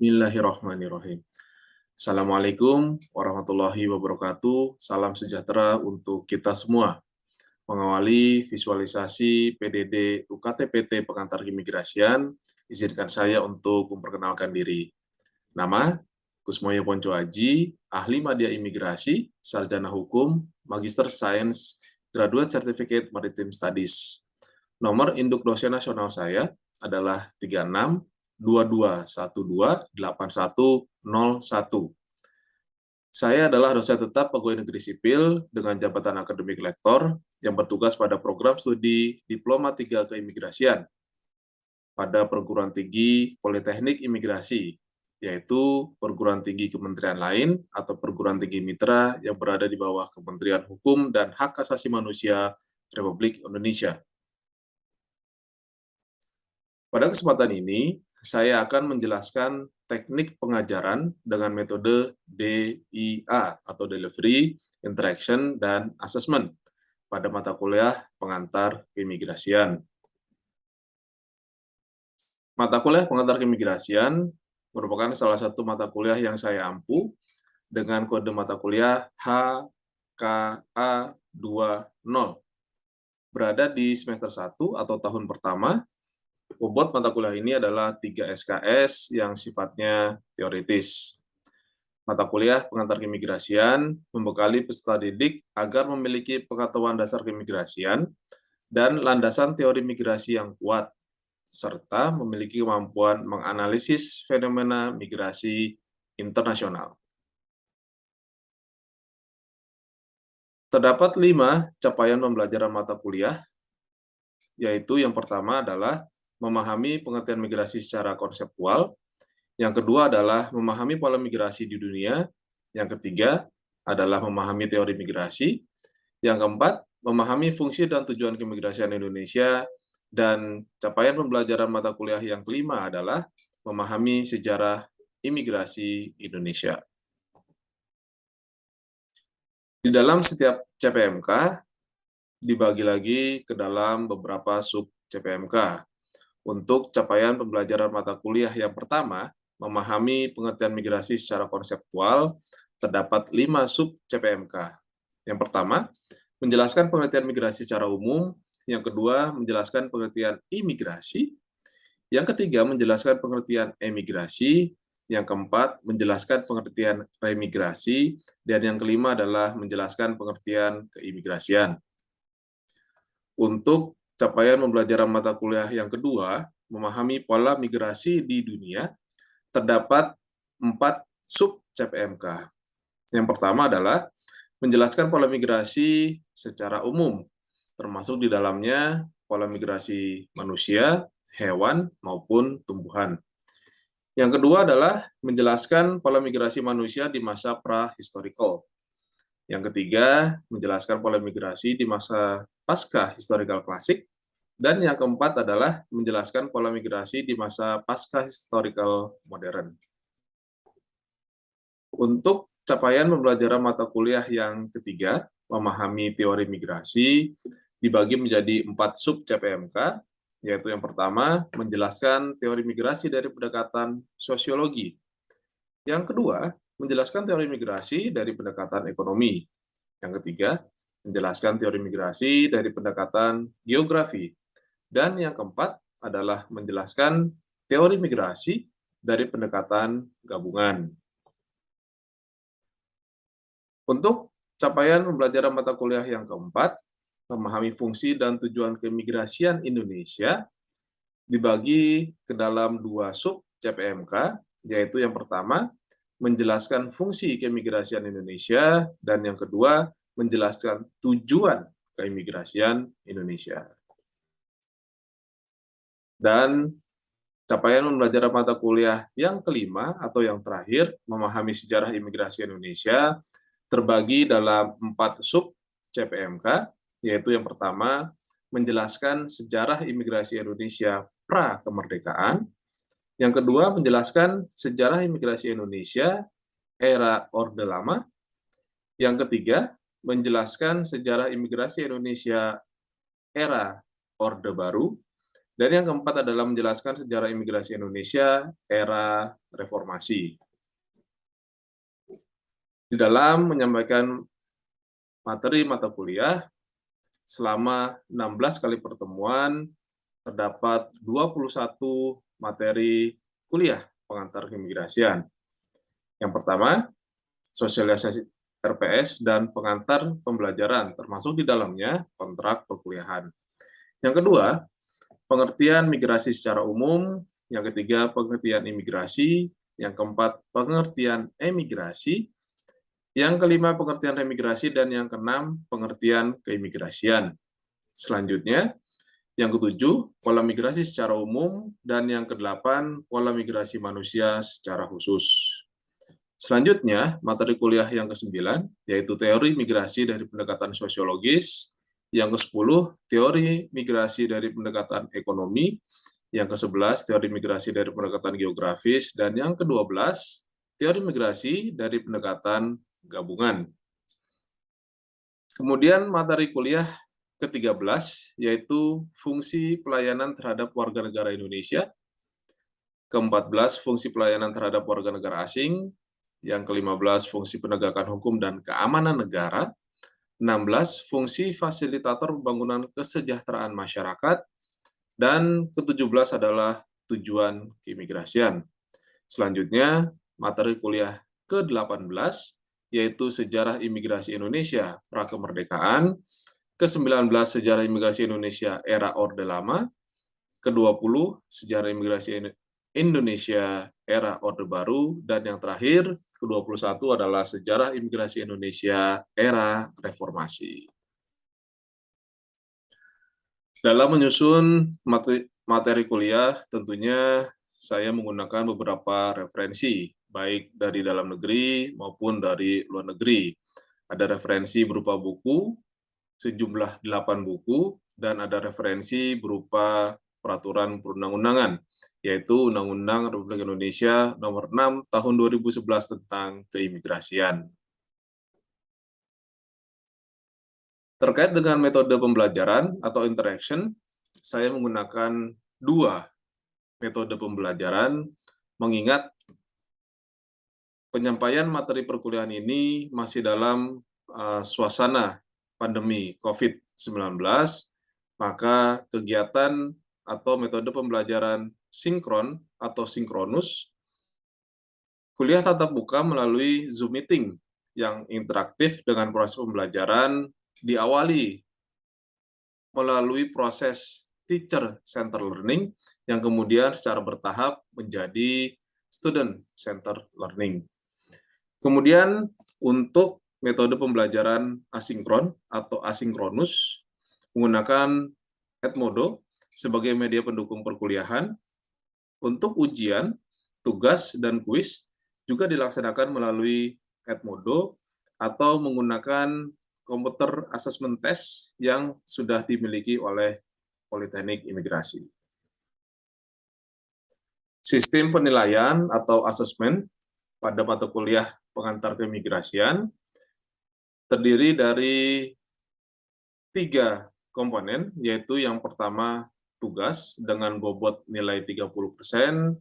Bismillahirrahmanirrahim. Assalamualaikum warahmatullahi wabarakatuh. Salam sejahtera untuk kita semua. Mengawali visualisasi PDD UKT-PT Pengantar Keimigrasian, izinkan saya untuk memperkenalkan diri. Nama, Kusmoyo Ponco Aji, Ahli Madya Imigrasi, Sarjana Hukum, Magister Sains, Graduate Certificate Maritime Studies. Nomor induk dosen nasional saya adalah 3622128101. Saya adalah dosen tetap Pegawai Negeri Sipil dengan jabatan akademik lektor yang bertugas pada program studi Diploma 3 Keimigrasian pada perguruan tinggi Politeknik Imigrasi, yaitu perguruan tinggi kementerian lain atau perguruan tinggi mitra yang berada di bawah Kementerian Hukum dan Hak Asasi Manusia Republik Indonesia. Pada kesempatan ini, saya akan menjelaskan teknik pengajaran dengan metode DIA atau Delivery, Interaction, dan Assessment pada mata kuliah pengantar keimigrasian. Mata kuliah pengantar keimigrasian merupakan salah satu mata kuliah yang saya ampu dengan kode mata kuliah HKA20. Berada di semester 1 atau tahun pertama. Bobot mata kuliah ini adalah 3 SKS yang sifatnya teoritis. Mata kuliah pengantar keimigrasian membekali peserta didik agar memiliki pengetahuan dasar keimigrasian dan landasan teori migrasi yang kuat, serta memiliki kemampuan menganalisis fenomena migrasi internasional. Terdapat 5 capaian pembelajaran mata kuliah, yaitu yang pertama adalah memahami pengertian migrasi secara konseptual, yang kedua adalah memahami pola migrasi di dunia, yang ketiga adalah memahami teori migrasi, yang keempat, memahami fungsi dan tujuan keimigrasian Indonesia, dan capaian pembelajaran mata kuliah yang kelima adalah memahami sejarah imigrasi Indonesia. Di dalam setiap CPMK, dibagi lagi ke dalam beberapa sub CPMK. Untuk capaian pembelajaran mata kuliah yang pertama, memahami pengertian migrasi secara konseptual, terdapat 5 sub CPMK. Yang pertama, menjelaskan pengertian migrasi secara umum. Yang kedua, menjelaskan pengertian imigrasi. Yang ketiga, menjelaskan pengertian emigrasi. Yang keempat, menjelaskan pengertian remigrasi. Dan yang kelima adalah menjelaskan pengertian keimigrasian. Untuk capaian pembelajaran mata kuliah yang kedua, memahami pola migrasi di dunia, terdapat 4 sub CPMK. Yang pertama adalah menjelaskan pola migrasi secara umum, termasuk di dalamnya pola migrasi manusia, hewan, maupun tumbuhan. Yang kedua adalah menjelaskan pola migrasi manusia di masa pra-historical. Yang ketiga, menjelaskan pola migrasi di masa pasca historical klasik. Dan yang keempat adalah menjelaskan pola migrasi di masa pasca historical modern. Untuk capaian pembelajaran mata kuliah yang ketiga, memahami teori migrasi, dibagi menjadi 4 sub CPMK, yaitu yang pertama, menjelaskan teori migrasi dari pendekatan sosiologi. Yang kedua, menjelaskan teori migrasi dari pendekatan ekonomi. Yang ketiga, menjelaskan teori migrasi dari pendekatan geografi. Dan yang keempat adalah menjelaskan teori migrasi dari pendekatan gabungan. Untuk capaian pembelajaran mata kuliah yang keempat, memahami fungsi dan tujuan keimigrasian Indonesia, dibagi ke dalam 2 sub CPMK, yaitu yang pertama, menjelaskan fungsi keimigrasian Indonesia, dan yang kedua, menjelaskan tujuan keimigrasian Indonesia. Dan capaian pembelajaran mata kuliah yang kelima atau yang terakhir, memahami sejarah imigrasi Indonesia, terbagi dalam 4 sub CPMK, yaitu yang pertama, menjelaskan sejarah imigrasi Indonesia pra-kemerdekaan. Yang kedua, menjelaskan sejarah imigrasi Indonesia era Orde Lama. Yang ketiga, menjelaskan sejarah imigrasi Indonesia era Orde Baru. Dan yang keempat adalah menjelaskan sejarah imigrasi Indonesia era reformasi. Di dalam menyampaikan materi mata kuliah, selama 16 kali pertemuan, terdapat 21 materi kuliah pengantar keimigrasian. Yang pertama, sosialisasi RPS dan pengantar pembelajaran, termasuk di dalamnya kontrak perkuliahan. Yang kedua, pengertian migrasi secara umum. Yang ketiga, pengertian imigrasi. Yang keempat, pengertian emigrasi. Yang kelima, pengertian remigrasi. Dan yang keenam, pengertian keimigrasian. Selanjutnya, yang ketujuh, pola migrasi secara umum. Dan yang kedelapan, pola migrasi manusia secara khusus. Selanjutnya, materi kuliah yang ke-9, yaitu teori migrasi dari pendekatan sosiologis. Yang ke-10, teori migrasi dari pendekatan ekonomi. Yang ke-11, teori migrasi dari pendekatan geografis. Dan yang ke-12, teori migrasi dari pendekatan gabungan. Kemudian materi kuliah ke-13, yaitu fungsi pelayanan terhadap warga negara Indonesia. Ke-14, fungsi pelayanan terhadap warga negara asing. Yang ke-15, fungsi penegakan hukum dan keamanan negara. 16, fungsi fasilitator pembangunan kesejahteraan masyarakat. Dan ke-17 adalah tujuan keimigrasian. Selanjutnya, materi kuliah ke-18, yaitu sejarah imigrasi Indonesia prakemerdekaan. Ke-19, sejarah imigrasi Indonesia era Orde Lama. Ke-20, sejarah imigrasi Indonesia era Orde Baru. Dan yang terakhir, ke-21 adalah sejarah imigrasi Indonesia era reformasi. Dalam menyusun materi kuliah, tentunya saya menggunakan beberapa referensi, baik dari dalam negeri maupun dari luar negeri. Ada referensi berupa buku, sejumlah 8 buku, dan ada referensi berupa peraturan perundang-undangan, yaitu Undang-Undang Republik Indonesia Nomor 6 Tahun 2011 tentang keimigrasian. Terkait dengan metode pembelajaran atau interaction, saya menggunakan 2 metode pembelajaran, mengingat penyampaian materi perkuliahan ini masih dalam suasana pandemi COVID-19, maka kegiatan atau metode pembelajaran sinkron atau sinkronus, kuliah tatap muka melalui Zoom meeting yang interaktif dengan proses pembelajaran diawali melalui proses teacher center learning yang kemudian secara bertahap menjadi student center learning. Kemudian untuk metode pembelajaran asinkron atau asinkronus menggunakan Edmodo sebagai media pendukung perkuliahan. Untuk ujian, tugas, dan kuis juga dilaksanakan melalui Edmodo atau menggunakan komputer assessment test yang sudah dimiliki oleh Politeknik Imigrasi. Sistem penilaian atau asesmen pada mata kuliah pengantar keimigrasian terdiri dari 3 komponen, yaitu yang pertama tugas dengan bobot nilai 30%,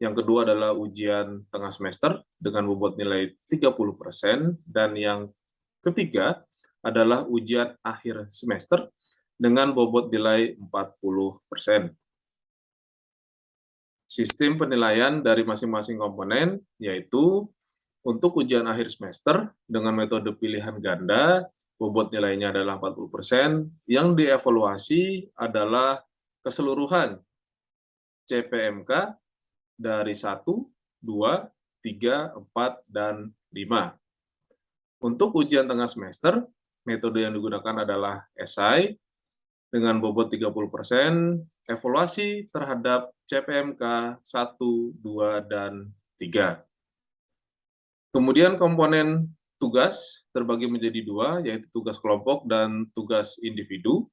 yang kedua adalah ujian tengah semester dengan bobot nilai 30%, dan yang ketiga adalah ujian akhir semester dengan bobot nilai 40%. Sistem penilaian dari masing-masing komponen yaitu untuk ujian akhir semester dengan metode pilihan ganda, bobot nilainya adalah 40%, yang dievaluasi adalah keseluruhan CPMK dari 1, 2, 3, 4, dan 5. Untuk ujian tengah semester, metode yang digunakan adalah esai dengan bobot 30%, evaluasi terhadap CPMK 1, 2, dan 3. Kemudian komponen tugas terbagi menjadi 2, yaitu tugas kelompok dan tugas individu.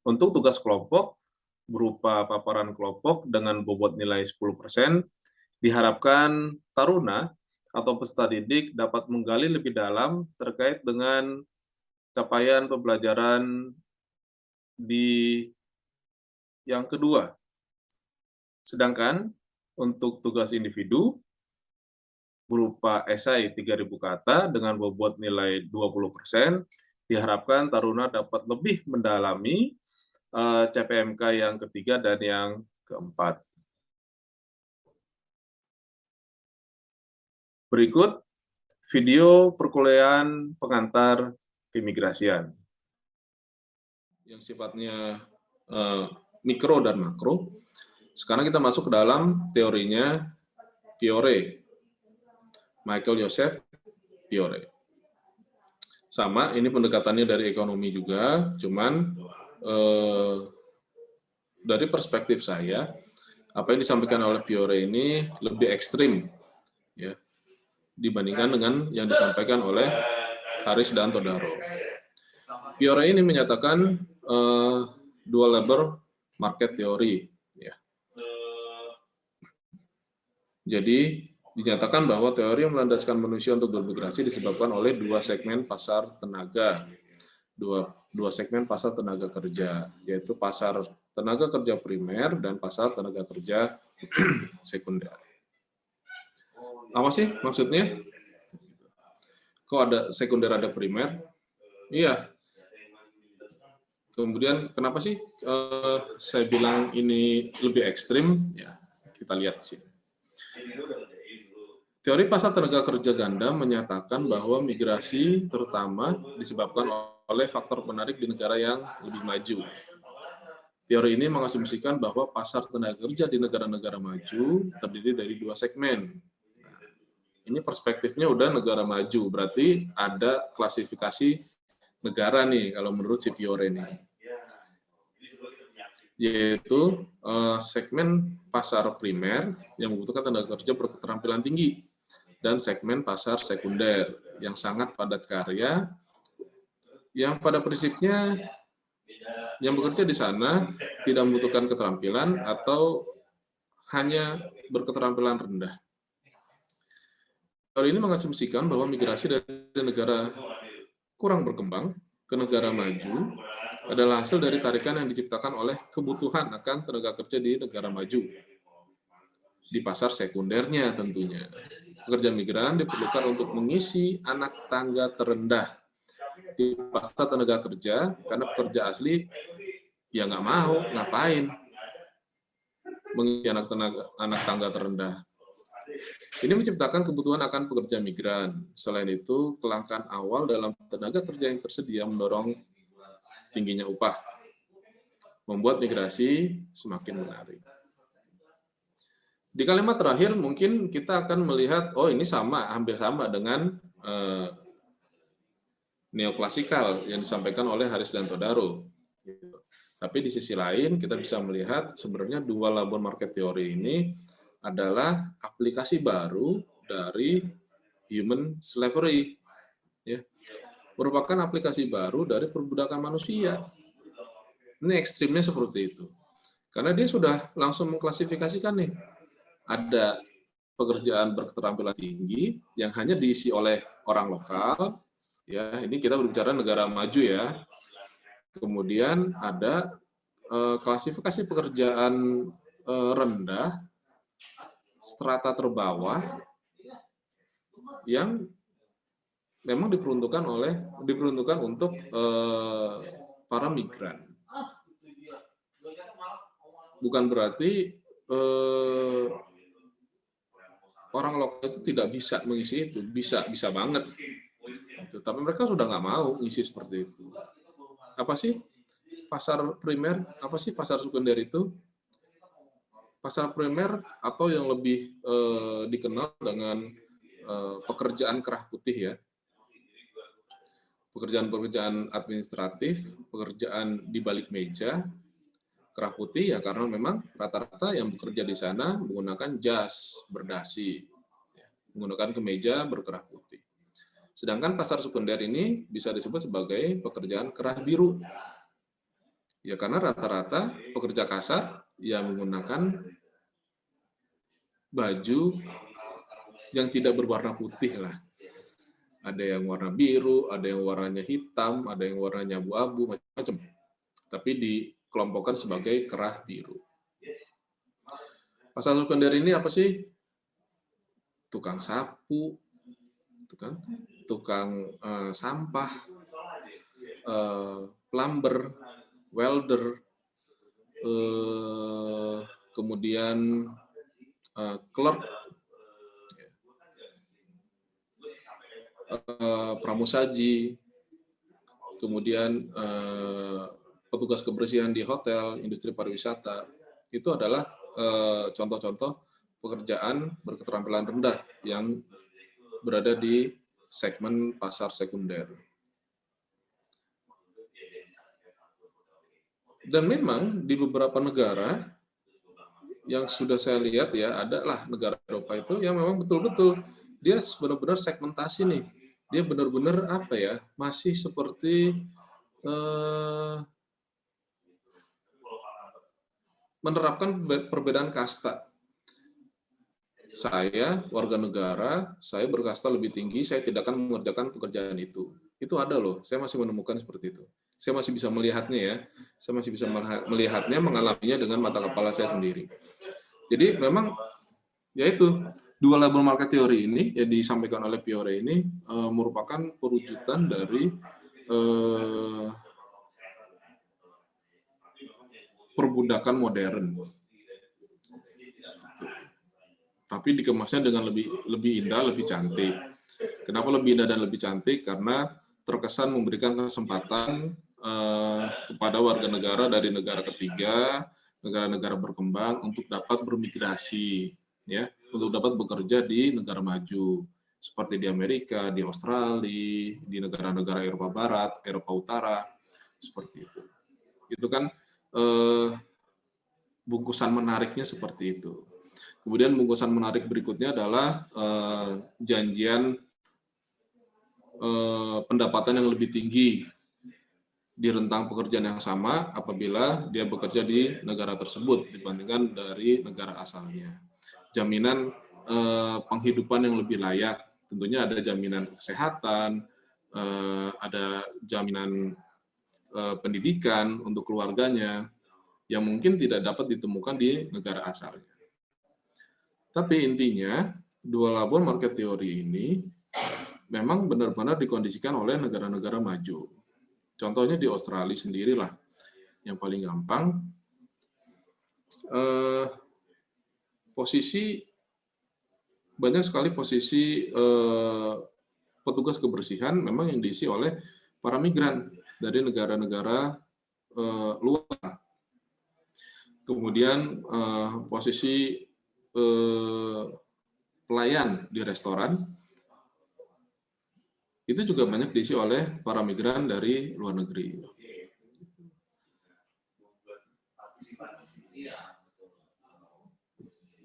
Untuk tugas kelompok berupa paparan kelompok dengan bobot nilai 10%, diharapkan taruna atau peserta didik dapat menggali lebih dalam terkait dengan capaian pembelajaran di yang kedua, Sedangkan untuk tugas individu berupa esai 3.000 kata dengan bobot nilai 20%, diharapkan taruna dapat lebih mendalami CPMK yang ketiga dan yang keempat. Berikut video perkuliahan pengantar keimigrasian yang sifatnya mikro dan makro. Sekarang kita masuk ke dalam teorinya Fiore, Michael Joseph Fiore. Sama, ini pendekatannya dari ekonomi juga, cuman dari perspektif saya, apa yang disampaikan oleh Fiore ini lebih ekstrim, ya, dibandingkan dengan yang disampaikan oleh Haris dan Todaro. Fiore ini menyatakan dual labor market theory, ya. Jadi dinyatakan bahwa teori yang melandaskan manusia untuk bermigrasi disebabkan oleh dua segmen pasar tenaga, dua segmen pasar tenaga kerja, yaitu pasar tenaga kerja primer dan pasar tenaga kerja sekunder. Apa sih maksudnya? Kok ada sekunder, ada primer? Iya. Kemudian kenapa sih saya bilang ini lebih ekstrim? Ya, kita lihat sih. Teori pasar tenaga kerja ganda menyatakan bahwa migrasi terutama disebabkan oleh faktor menarik di negara yang lebih maju. Teori ini mengasumsikan bahwa pasar tenaga kerja di negara-negara maju terdiri dari dua segmen. Nah, ini perspektifnya udah negara maju, berarti ada klasifikasi negara nih kalau menurut si Fiore ini, yaitu segmen pasar primer yang membutuhkan tenaga kerja berketerampilan tinggi dan segmen pasar sekunder yang sangat padat karya, yang pada prinsipnya yang bekerja di sana tidak membutuhkan keterampilan atau hanya berketerampilan rendah. Hal ini mengasumsikan bahwa migrasi dari negara kurang berkembang ke negara maju adalah hasil dari tarikan yang diciptakan oleh kebutuhan akan tenaga kerja di negara maju. Di pasar sekundernya tentunya. Pekerja migran diperlukan untuk mengisi anak tangga terendah di pasar tenaga kerja, karena pekerja asli ya nggak mau, ngapain mengisi anak tangga terendah. Ini menciptakan kebutuhan akan pekerja migran. Selain itu, kelangkaan awal dalam tenaga kerja yang tersedia mendorong tingginya upah, membuat migrasi semakin menarik. Di kalimat terakhir mungkin kita akan melihat, oh ini sama, hampir sama dengan neoklasikal yang disampaikan oleh Haris dan Todaro. Tapi di sisi lain kita bisa melihat sebenarnya dual labor market theory ini adalah aplikasi baru dari human slavery, ya, merupakan aplikasi baru dari perbudakan manusia. Ini ekstrimnya seperti itu, karena dia sudah langsung mengklasifikasikan nih, ada pekerjaan berketerampilan tinggi yang hanya diisi oleh orang lokal, ya, ini kita berbicara negara maju ya. Kemudian ada klasifikasi pekerjaan rendah, strata terbawah, yang memang diperuntukkan untuk para migran. Bukan berarti orang lokal itu tidak bisa mengisi itu, bisa banget. Tapi mereka sudah nggak mau ngisi seperti itu. Apa sih pasar primer? Apa sih pasar sekunder itu? Pasar primer atau yang lebih dikenal dengan pekerjaan kerah putih, ya. Pekerjaan-pekerjaan administratif, pekerjaan di balik meja, kerah putih ya karena memang rata-rata yang bekerja di sana menggunakan jas berdasi, menggunakan kemeja berkerah putih. Sedangkan pasar sekunder ini bisa disebut sebagai pekerjaan kerah biru. Ya karena rata-rata pekerja kasar yang menggunakan baju yang tidak berwarna putih lah. Ada yang warna biru, ada yang warnanya hitam, ada yang warnanya abu-abu, macam-macam. Tapi dikelompokkan sebagai kerah biru. Pasar sekunder ini apa sih? Tukang sapu, tukang sampah, plumber, welder, kemudian clerk, pramusaji, kemudian petugas kebersihan di hotel, industri pariwisata. Itu adalah contoh-contoh pekerjaan berketerampilan rendah yang berada di segmen pasar sekunder. Dan memang di beberapa negara yang sudah saya lihat ya, adalah negara Eropa itu yang memang betul-betul dia benar-benar segmentasi nih. Dia benar-benar apa ya, masih seperti menerapkan perbedaan kasta. Saya warga negara, saya berkasta lebih tinggi, saya tidak akan mengerjakan pekerjaan itu. Itu ada loh, saya masih menemukan seperti itu. Saya masih bisa melihatnya ya, saya masih bisa melihatnya, mengalaminya dengan mata kepala saya sendiri. Jadi memang yaitu dua label market theory ini yang disampaikan oleh Fiore ini merupakan perwujudan dari perbudakan modern. Tapi dikemasnya dengan lebih indah, lebih cantik. Kenapa lebih indah dan lebih cantik? Karena terkesan memberikan kesempatan kepada warga negara dari negara ketiga, negara-negara berkembang untuk dapat bermigrasi, ya, untuk dapat bekerja di negara maju, seperti di Amerika, di Australia, di negara-negara Eropa Barat, Eropa Utara, seperti itu. Itu kan bungkusan menariknya seperti itu. Kemudian bungkusan menarik berikutnya adalah janjian pendapatan yang lebih tinggi di rentang pekerjaan yang sama apabila dia bekerja di negara tersebut dibandingkan dari negara asalnya. Jaminan penghidupan yang lebih layak, tentunya ada jaminan kesehatan, ada jaminan pendidikan untuk keluarganya yang mungkin tidak dapat ditemukan di negara asalnya. Tapi intinya, dua label market theory ini memang benar-benar dikondisikan oleh negara-negara maju. Contohnya di Australia sendirilah, yang paling gampang, banyak sekali posisi petugas kebersihan memang yang diisi oleh para migran dari negara-negara luar. Kemudian posisi pelayan di restoran itu juga banyak diisi oleh para migran dari luar negeri.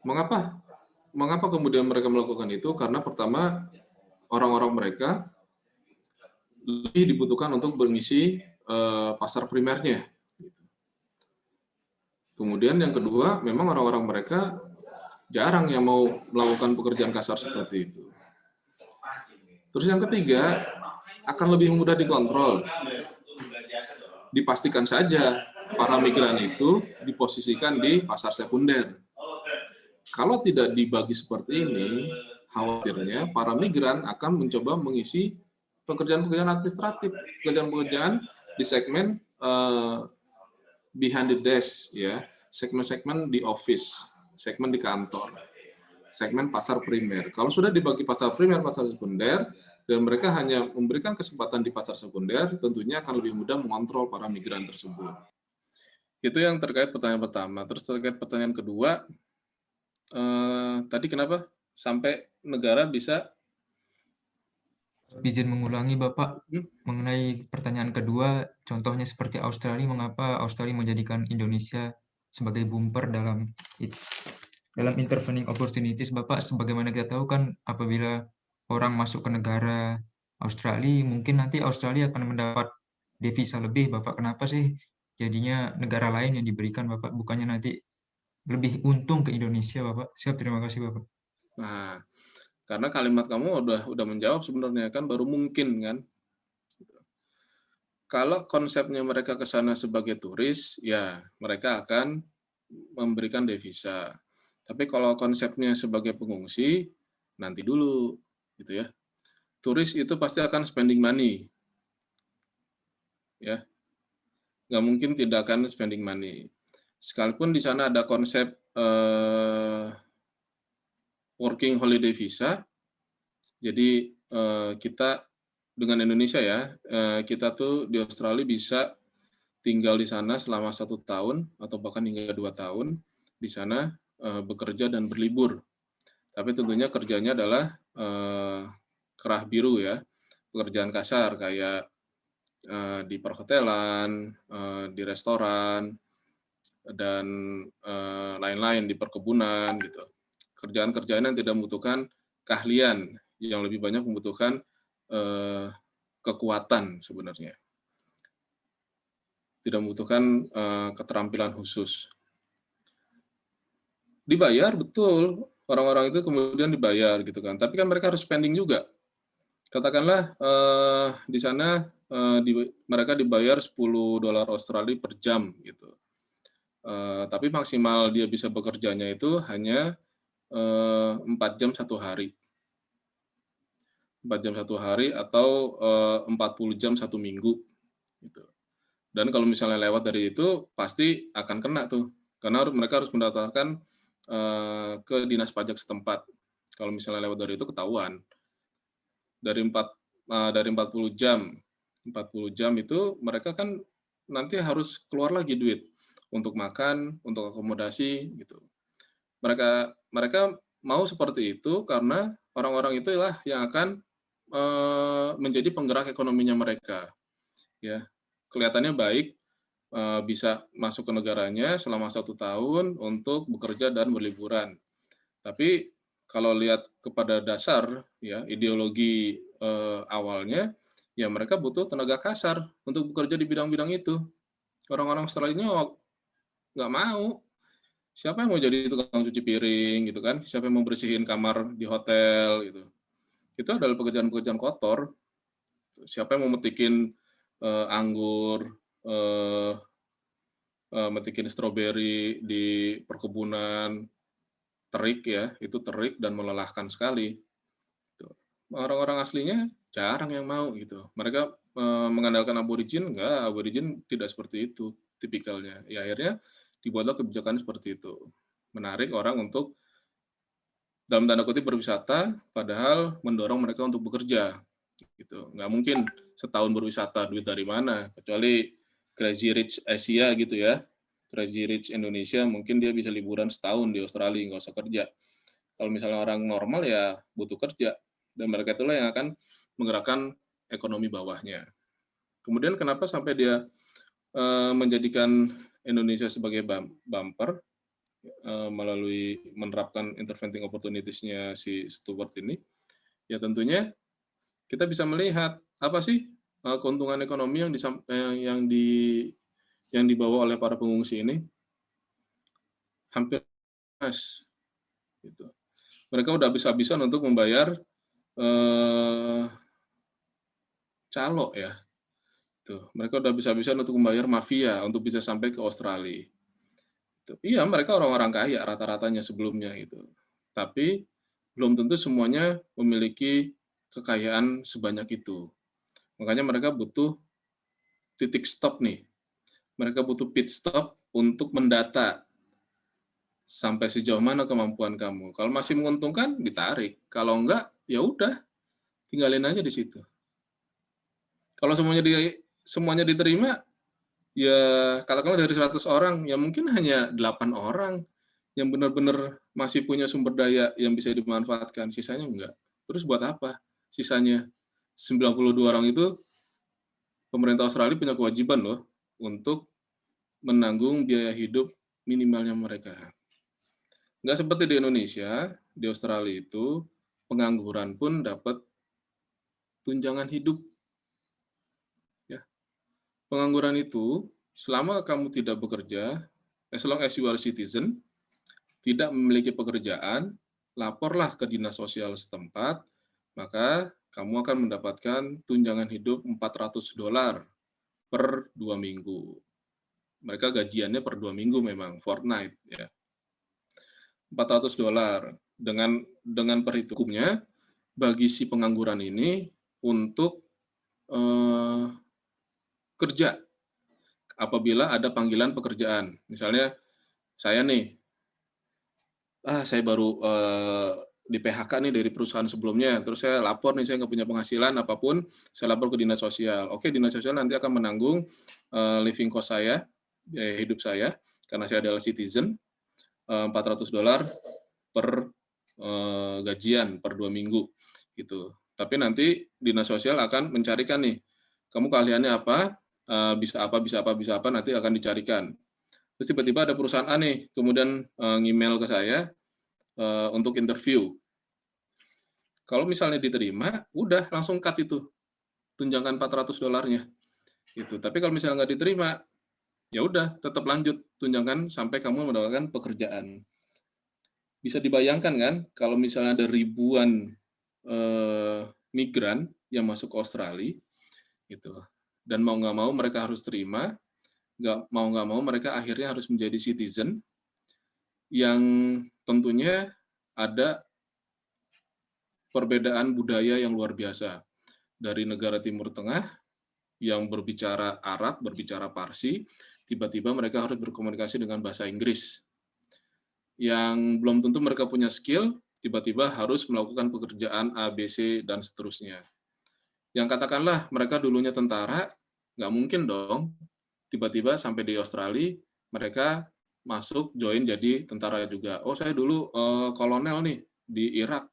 Mengapa kemudian mereka melakukan itu? Karena pertama, orang-orang mereka lebih dibutuhkan untuk mengisi pasar primernya. Kemudian yang kedua, memang orang-orang mereka jarang yang mau melakukan pekerjaan kasar seperti itu. Terus yang ketiga, akan lebih mudah dikontrol. Dipastikan saja para migran itu diposisikan di pasar sekunder. Kalau tidak dibagi seperti ini, khawatirnya para migran akan mencoba mengisi pekerjaan-pekerjaan administratif, pekerjaan-pekerjaan di segmen behind the desk, ya, segmen-segmen di office, segmen di kantor, segmen pasar primer. Kalau sudah dibagi pasar primer, pasar sekunder, dan mereka hanya memberikan kesempatan di pasar sekunder, tentunya akan lebih mudah mengontrol para migran tersebut. Itu yang terkait pertanyaan pertama. Terus terkait pertanyaan kedua, tadi kenapa sampai negara bisa? Izin mengulangi Bapak, mengenai pertanyaan kedua, contohnya seperti Australia, mengapa Australia menjadikan Indonesia sebagai bumper dalam intervening opportunities, Bapak? Sebagaimana kita tahu kan, apabila orang masuk ke negara Australia, mungkin nanti Australia akan mendapat devisa lebih, Bapak. Kenapa sih jadinya negara lain yang diberikan, Bapak? Bukannya nanti lebih untung ke Indonesia, Bapak? Siap, terima kasih, Bapak. Nah, karena kalimat kamu udah menjawab sebenarnya kan, baru mungkin kan. Kalau konsepnya mereka ke sana sebagai turis, ya mereka akan memberikan devisa. Tapi kalau konsepnya sebagai pengungsi, nanti dulu, gitu ya. Turis itu pasti akan spending money, ya. Nggak mungkin tidak akan spending money. Sekalipun di sana ada konsep working holiday visa, jadi kita dengan Indonesia ya, kita tuh di Australia bisa tinggal di sana selama 1 tahun atau bahkan hingga 2 tahun di sana bekerja dan berlibur. Tapi tentunya kerjanya adalah kerah biru ya, pekerjaan kasar kayak di perhotelan, di restoran, dan lain-lain di perkebunan gitu. Kerjaan-kerjaan yang tidak membutuhkan keahlian, yang lebih banyak membutuhkan kekuatan sebenarnya. Tidak membutuhkan keterampilan khusus. Dibayar betul, orang-orang itu kemudian dibayar gitu kan. Tapi kan mereka harus spending juga. Katakanlah di sana mereka dibayar $10 Australia per jam gitu. Tapi maksimal dia bisa bekerjanya itu hanya 4 jam 1 hari. 4 jam 1 hari atau 40 jam 1 minggu. Gitu. Dan kalau misalnya lewat dari itu, pasti akan kena tuh. Karena mereka harus mendaftarkan ke dinas pajak setempat. Kalau misalnya lewat dari itu ketahuan. Dari 40 jam itu mereka kan nanti harus keluar lagi duit untuk makan, untuk akomodasi gitu. Mereka mau seperti itu karena orang-orang itulah yang akan menjadi penggerak ekonominya mereka. Ya, kelihatannya baik, bisa masuk ke negaranya selama 1 tahun untuk bekerja dan berliburan. Tapi kalau lihat kepada dasar ya ideologi awalnya, ya mereka butuh tenaga kasar untuk bekerja di bidang-bidang itu. Orang-orang Australia nggak mau. Siapa yang mau jadi tukang cuci piring gitu kan? Siapa yang mau bersihin kamar di hotel gitu? Itu adalah pekerjaan-pekerjaan kotor. Siapa yang mau metikin anggur, metikin stroberi di perkebunan, terik ya, itu terik dan melelahkan sekali. Orang-orang aslinya jarang yang mau gitu. Mereka mengandalkan aborigin, enggak, aborigin tidak seperti itu tipikalnya. Ya akhirnya dibuatlah kebijakan seperti itu. Menarik orang untuk dalam tanda kutip berwisata, padahal mendorong mereka untuk bekerja. Gitu. Nggak mungkin setahun berwisata, duit dari mana? Kecuali Crazy Rich Asia gitu ya. Crazy Rich Indonesia, mungkin dia bisa liburan setahun di Australia, nggak usah kerja. Kalau misalnya orang normal ya butuh kerja. Dan mereka itulah yang akan menggerakkan ekonomi bawahnya. Kemudian kenapa sampai dia menjadikan Indonesia sebagai bumper melalui menerapkan interventing opportunities-nya si Stewart ini? Ya tentunya kita bisa melihat apa sih keuntungan ekonomi yang dibawa oleh para pengungsi ini. Hampir mas, gitu. Mereka udah habis-habisan untuk membayar calo ya. Tuh, mereka udah habis-habisan untuk membayar mafia untuk bisa sampai ke Australia. Iya, mereka orang-orang kaya rata-ratanya sebelumnya gitu. Tapi belum tentu semuanya memiliki kekayaan sebanyak itu. Makanya mereka butuh titik stop nih. Mereka butuh pit stop untuk mendata sampai sejauh mana kemampuan kamu. Kalau masih menguntungkan, ditarik. Kalau enggak, ya udah, tinggalin aja di situ. Kalau semuanya diterima, ya katakanlah dari 100 orang, ya mungkin hanya 8 orang yang benar-benar masih punya sumber daya yang bisa dimanfaatkan, sisanya enggak. Terus buat apa? Sisanya 92 orang itu pemerintah Australia punya kewajiban loh untuk menanggung biaya hidup minimalnya mereka. Nggak seperti di Indonesia, di Australia itu pengangguran pun dapat tunjangan hidup. Ya. Pengangguran itu selama kamu tidak bekerja, as long as you are citizen, tidak memiliki pekerjaan, laporlah ke dinas sosial setempat, maka kamu akan mendapatkan tunjangan hidup $400 per 2 minggu. Mereka gajiannya per 2 minggu memang, fortnight. Ya. $400 dengan perhitungannya bagi si pengangguran ini untuk kerja apabila ada panggilan pekerjaan. Misalnya saya nih, saya baru di PHK nih dari perusahaan sebelumnya, terus saya lapor nih, saya nggak punya penghasilan apapun, saya lapor ke dinas sosial. Oke, dinas sosial nanti akan menanggung living cost saya, biaya hidup saya, karena saya adalah citizen, $400 per gajian per 2 minggu gitu. Tapi nanti dinas sosial akan mencarikan nih, kamu keahliannya apa, bisa apa, bisa apa, bisa apa, nanti akan dicarikan. Terus tiba-tiba ada perusahaan A nih, kemudian ngemail ke saya untuk interview. Kalau misalnya diterima, udah langsung cut itu tunjangan $400-nya gitu. Tapi kalau misalnya nggak diterima, ya udah tetap lanjut tunjangan sampai kamu mendapatkan pekerjaan. Bisa dibayangkan kan kalau misalnya ada ribuan migran yang masuk ke Australia gitu, dan mau nggak mau mereka harus terima, nggak mau mereka akhirnya harus menjadi citizen yang tentunya ada perbedaan budaya yang luar biasa. Dari negara Timur Tengah yang berbicara Arab, berbicara Parsi, tiba-tiba mereka harus berkomunikasi dengan bahasa Inggris. Yang belum tentu mereka punya skill, tiba-tiba harus melakukan pekerjaan A, B, C, dan seterusnya. Yang katakanlah mereka dulunya tentara, nggak mungkin dong tiba-tiba sampai di Australia, mereka masuk, join jadi tentara juga. Oh, saya dulu kolonel nih di Irak.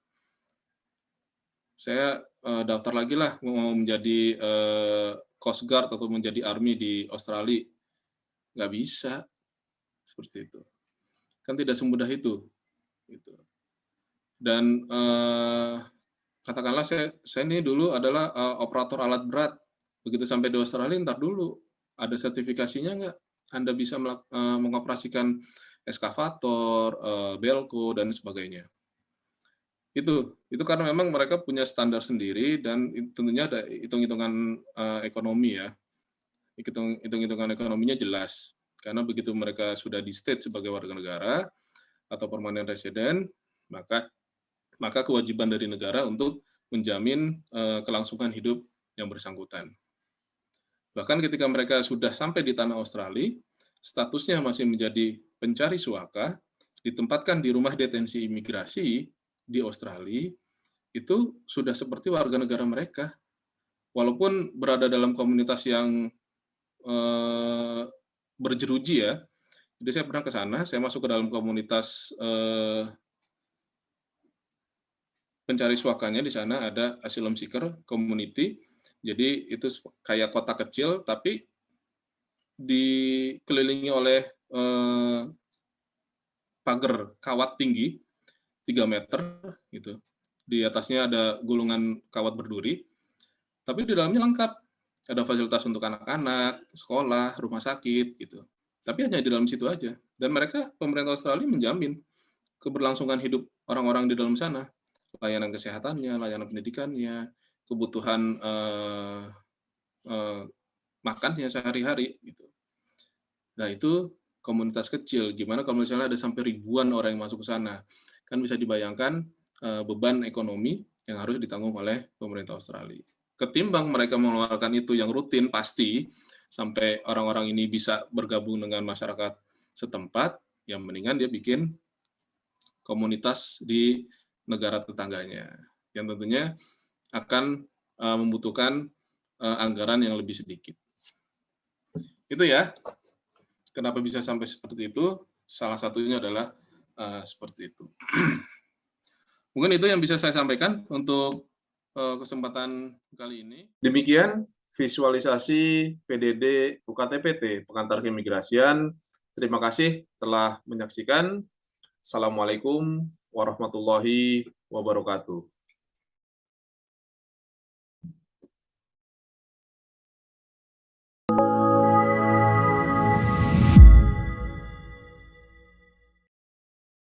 Saya daftar lagi lah mau menjadi Coast Guard atau menjadi Army di Australia. Nggak bisa, seperti itu. Kan tidak semudah itu. Gitu. Dan katakanlah saya ini dulu adalah operator alat berat. Begitu sampai di Australia, ntar dulu, ada sertifikasinya nggak? Anda bisa mengoperasikan eskavator, belko, dan sebagainya. Itu karena memang mereka punya standar sendiri dan tentunya ada hitung-hitungan ekonomi ya. Hitung-hitungan ekonominya jelas. Karena begitu mereka sudah di state sebagai warga negara atau permanent resident, maka kewajiban dari negara untuk menjamin kelangsungan hidup yang bersangkutan. Bahkan ketika mereka sudah sampai di tanah Australia, statusnya masih menjadi pencari suaka, ditempatkan di rumah detensi imigrasi di Australia, itu sudah seperti warga negara mereka. Walaupun berada dalam komunitas yang berjeruji ya. Jadi saya pernah ke sana, saya masuk ke dalam komunitas pencari suakanya. Di sana ada asylum seeker community. Jadi itu kayak kota kecil, tapi dikelilingi oleh pagar kawat tinggi 3 meter gitu. Di atasnya ada gulungan kawat berduri, tapi di dalamnya lengkap. Ada fasilitas untuk anak-anak, sekolah, rumah sakit gitu. Tapi hanya di dalam situ aja. Dan mereka, pemerintah Australia menjamin keberlangsungan hidup orang-orang di dalam sana. Layanan kesehatannya, layanan pendidikannya, kebutuhan makannya sehari-hari gitu. Nah, itu komunitas kecil. Gimana kalau misalnya ada sampai ribuan orang yang masuk ke sana? Kan bisa dibayangkan beban ekonomi yang harus ditanggung oleh pemerintah Australia. Ketimbang mereka mengeluarkan itu yang rutin pasti sampai orang-orang ini bisa bergabung dengan masyarakat setempat, yang mendingan dia bikin komunitas di negara tetangganya, yang tentunya akan membutuhkan anggaran yang lebih sedikit. Itu ya, kenapa bisa sampai seperti itu, salah satunya adalah seperti itu. Mungkin itu yang bisa saya sampaikan untuk kesempatan kali ini. Demikian visualisasi PDD UKT-PT Pengantar Keimigrasian. Terima kasih telah menyaksikan. Assalamualaikum warahmatullahi wabarakatuh.